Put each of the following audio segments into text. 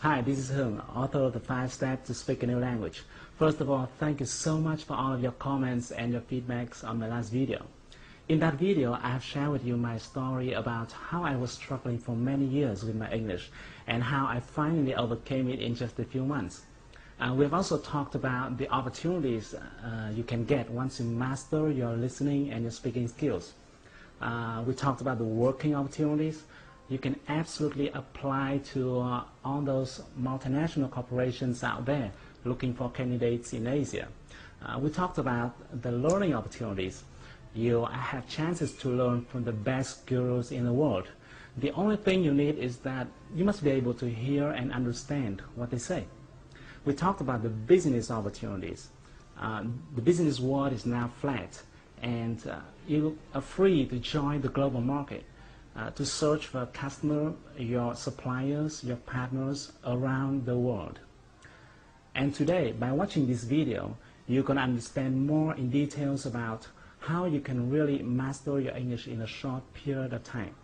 Hi, this is Hung, author of the 5 Steps to Speak a New Language. First of all, thank you so much for all of your comments and your feedbacks on my last video. In that video, I have shared with you my story about how I was struggling for many years with my English and how I finally overcame it in just a few months. We have also talked about the opportunities you can get once you master your listening and your speaking skills. We talked about the working opportunities you can absolutely apply to all those multinational corporations out there looking for candidates in Asia. We talked about the learning opportunities. You have chances to learn from the best gurus in the world. The only thing you need is that you must be able to hear and understand what they say. We talked about the business opportunities. The business world is now flat, and you are free to join the global market, to search for a customer, your suppliers, your partners around the world. And today, by watching this video, you can understand more in details about how you can really master your English in a short period of time.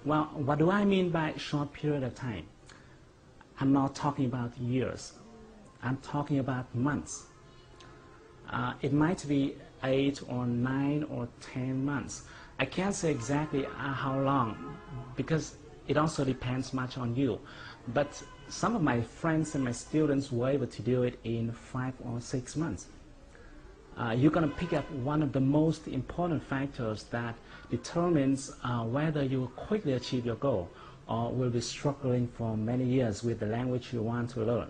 Well, what do I mean by short period of time? I'm not talking about years. I'm talking about months. It might be 8 or 9 or 10 months. I can't say exactly how long because it also depends much on you. But some of my friends and my students were able to do it in 5 or 6 months. You're going to pick up one of the most important factors that determines whether you will quickly achieve your goal or will be struggling for many years with the language you want to learn.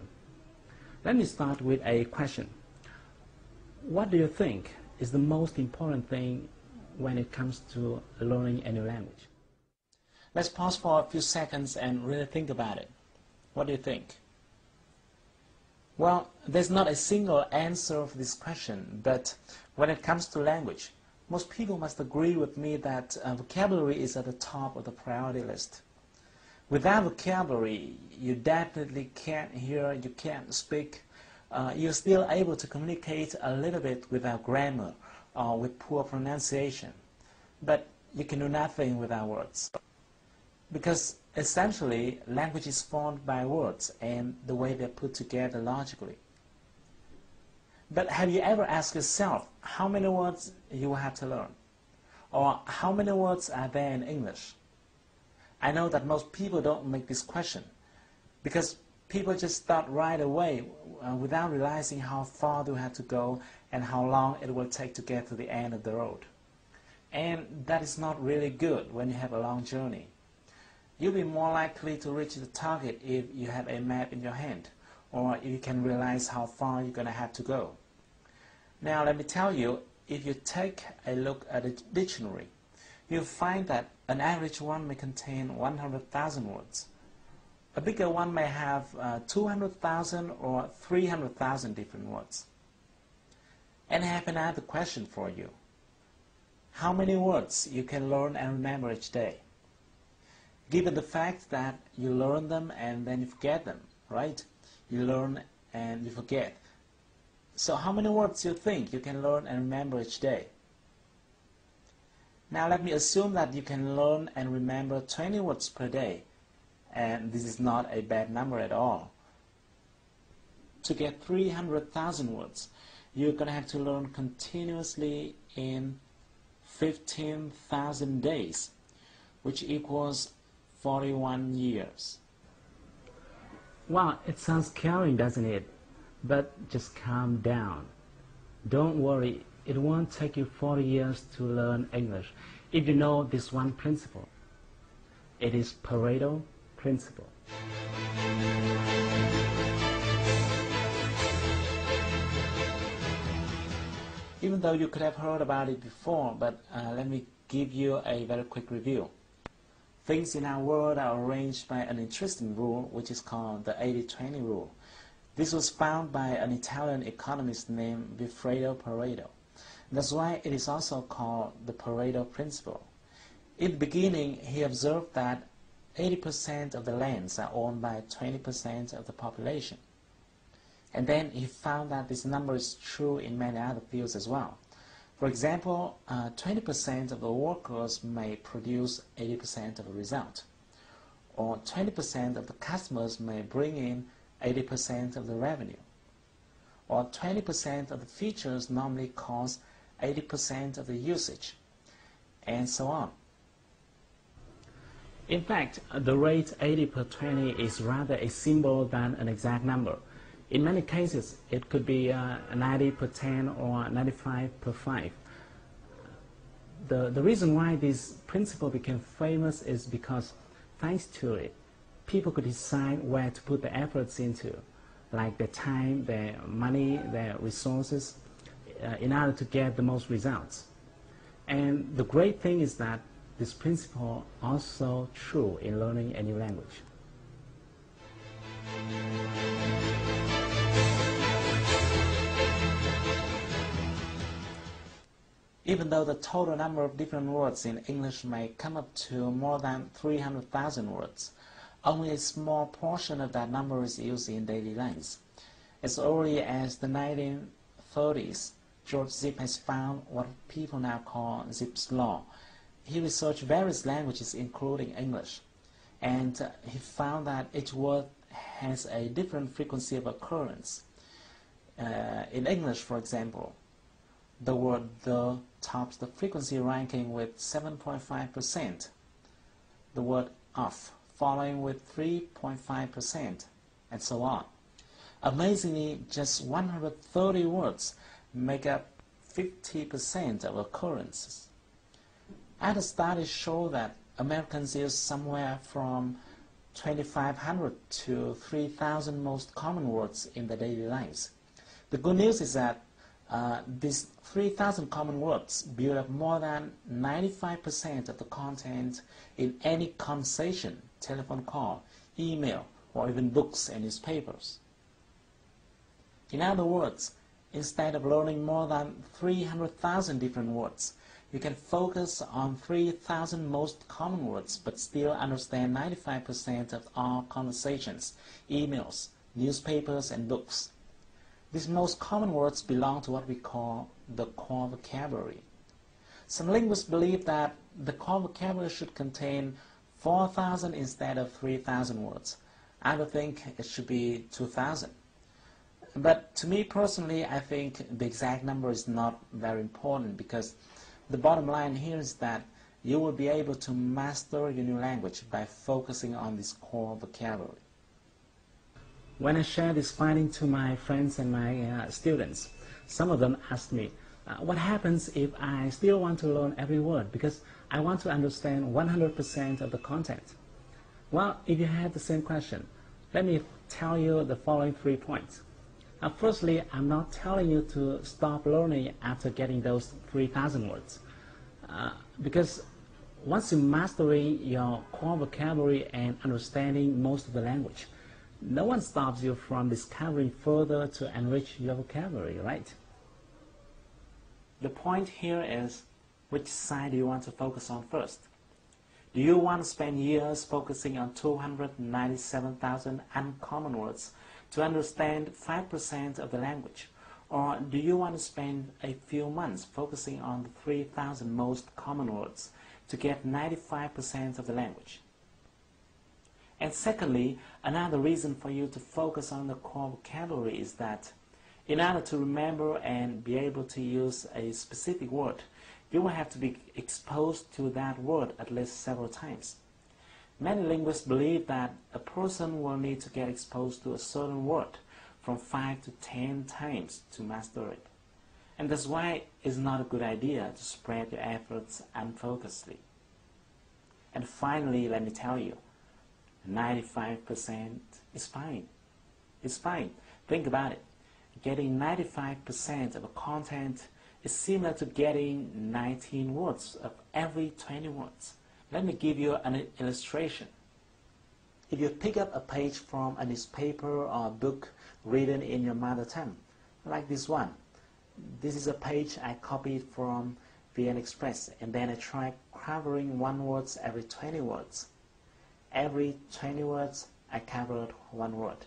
Let me start with a question. What do you think is the most important thing when it comes to learning a new language? Let's pause for a few seconds and really think about it. What do you think? Well, there's not a single answer for this question, but when it comes to language, most people must agree with me that vocabulary is at the top of the priority list. Without vocabulary, you definitely can't hear, you can't speak. You're still able to communicate a little bit without grammar or with poor pronunciation, but you can do nothing without words. Because essentially, language is formed by words and the way they're put together logically. But have you ever asked yourself how many words you will have to learn? Or how many words are there in English? I know that most people don't make this question because people just start right away without realizing how far they have to go and how long it will take to get to the end of the road. And that is not really good when you have a long journey. You'll be more likely to reach the target if you have a map in your hand, or if you can realize how far you're going to have to go. Now let me tell you, if you take a look at a dictionary, you'll find that an average one may contain 100,000 words. A bigger one may have 200,000 or 300,000 different words. And I have another question for you. How many words you can learn and remember each day? Given the fact that you learn them and then you forget them, right? You learn and you forget. So how many words do you think you can learn and remember each day? Now let me assume that you can learn and remember 20 words per day. And this is not a bad number at all. To get 300,000 words, you're going to have to learn continuously in 15,000 days, which equals 41 years. Wow, it sounds scary, doesn't it? But just calm down. Don't worry, it won't take you 40 years to learn English if you know this one principle. It is Pareto Principle. Even though you could have heard about it before, but let me give you a very quick review. Things in our world are arranged by an interesting rule, which is called the 80-20 rule. This was found by an Italian economist named Vilfredo Pareto. That's why it is also called the Pareto Principle. In the beginning, he observed that 80% of the lands are owned by 20% of the population. And then he found that this number is true in many other fields as well. For example, 20% of the workers may produce 80% of the result. or 20% of the customers may bring in 80% of the revenue, or 20% of the features normally cause 80% of the usage, and so on. In fact, the rate 80 per 20 is rather a symbol than an exact number. In many cases, it could be 90 per 10 or 95 per 5. The reason why this principle became famous is because, thanks to it, people could decide where to put their efforts into, like their time, their money, their resources, in order to get the most results. And the great thing is that this principle is also true in learning a new language. Even though the total number of different words in English may come up to more than 300,000 words, only a small portion of that number is used in daily lives. As early as the 1930s, George Zip has found what people now call Zipf's law. He researched various languages, including English, and he found that each word has a different frequency of occurrence. In English, for example, the word the tops the frequency ranking with 7.5%, the word of following with 3.5%, and so on. Amazingly, just 130 words make up 50% of occurrences. Other studies show that Americans use somewhere from 2,500 to 3,000 most common words in their daily lives. The good news is that these 3,000 common words build up more than 95% of the content in any conversation, telephone call, email, or even books and newspapers. In other words, instead of learning more than 300,000 different words, you can focus on 3,000 most common words but still understand 95% of all conversations, emails, newspapers, and books. These most common words belong to what we call the core vocabulary. Some linguists believe that the core vocabulary should contain 4,000 instead of 3,000 words. Others think it should be 2,000. But to me personally, I think the exact number is not very important, because the bottom line here is that you will be able to master your new language by focusing on this core vocabulary. When I share this finding to my friends and my students, some of them ask me, what happens if I still want to learn every word because I want to understand 100% of the content? Well, if you have the same question, let me tell you the following 3 points. Firstly, I'm not telling you to stop learning after getting those 3,000 words, because once you're mastering your core vocabulary and understanding most of the language, no one stops you from discovering further to enrich your vocabulary, right? The point here is, which side do you want to focus on first? Do you want to spend years focusing on 297,000 uncommon words to understand 5% of the language? Or do you want to spend a few months focusing on the 3,000 most common words to get 95% of the language? And secondly, another reason for you to focus on the core vocabulary is that in order to remember and be able to use a specific word, you will have to be exposed to that word at least several times. Many linguists believe that a person will need to get exposed to a certain word from 5 to 10 times to master it. And that's why it's not a good idea to spread your efforts unfocusedly. And finally, let me tell you, 95% is fine. It's fine. Think about it. Getting 95% of a content is similar to getting 19 words of every 20 words. Let me give you an illustration. If you pick up a page from a newspaper or a book written in your mother tongue, like this one. This is a page I copied from VN Express, and then I tried covering one word every 20 words. Every 20 words, I covered one word.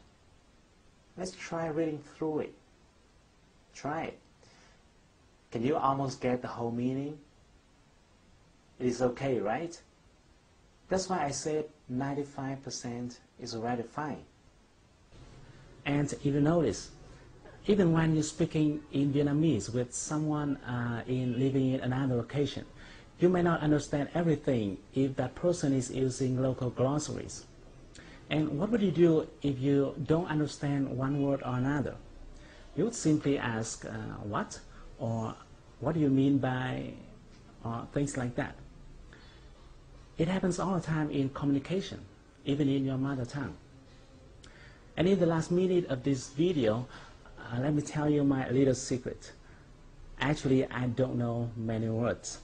Let's try reading through it. Try it. Can you almost get the whole meaning? It is okay, right? That's why I said 95% is already fine. And if you notice, even when you're speaking in Vietnamese with someone living in another location, you may not understand everything if that person is using local glossaries. And what would you do if you don't understand one word or another? You would simply ask, what? Or what do you mean by, or things like that. It happens all the time in communication, even in your mother tongue. And in the last minute of this video, let me tell you my little secret. Actually, I don't know many words.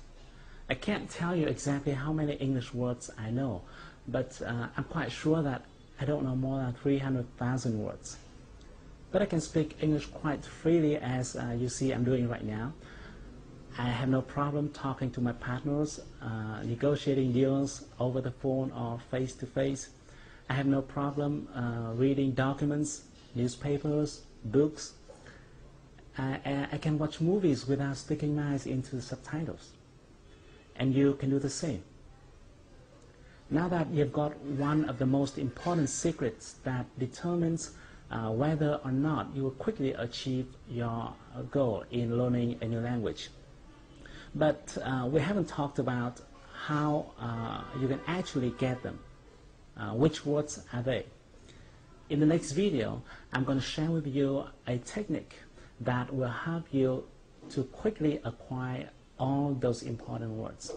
I can't tell you exactly how many English words I know, but I'm quite sure that I don't know more than 300,000 words. But I can speak English quite freely, as you see I'm doing right now. I have no problem talking to my partners, negotiating deals over the phone or face-to-face. I have no problem reading documents, newspapers, books. I can watch movies without sticking my eyes into the subtitles. And you can do the same. Now that you've got one of the most important secrets that determines whether or not you will quickly achieve your goal in learning a new language. But we haven't talked about how you can actually get them. Which words are they? In the next video, I'm going to share with you a technique that will help you to quickly acquire all those important words.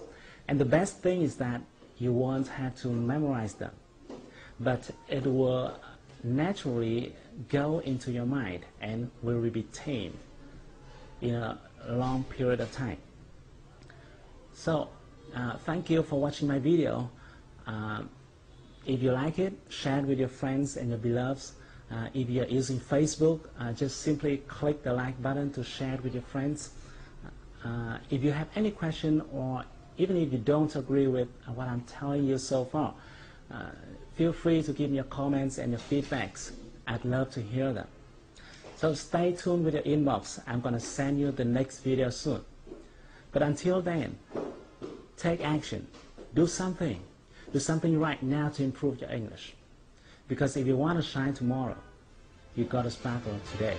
And the best thing is that you won't have to memorize them, but it will naturally go into your mind and will be retained in a long period of time. So, thank you for watching my video. If you like it, share it with your friends and your beloveds. If you're using Facebook, just simply click the like button to share it with your friends. If you have any question, or even if you don't agree with what I'm telling you so far, feel free to give me your comments and your feedbacks. I'd love to hear them. So stay tuned with your inbox. I'm going to send you the next video soon. But until then, take action. Do something. Do something right now to improve your English. Because if you want to shine tomorrow, you got to sparkle today.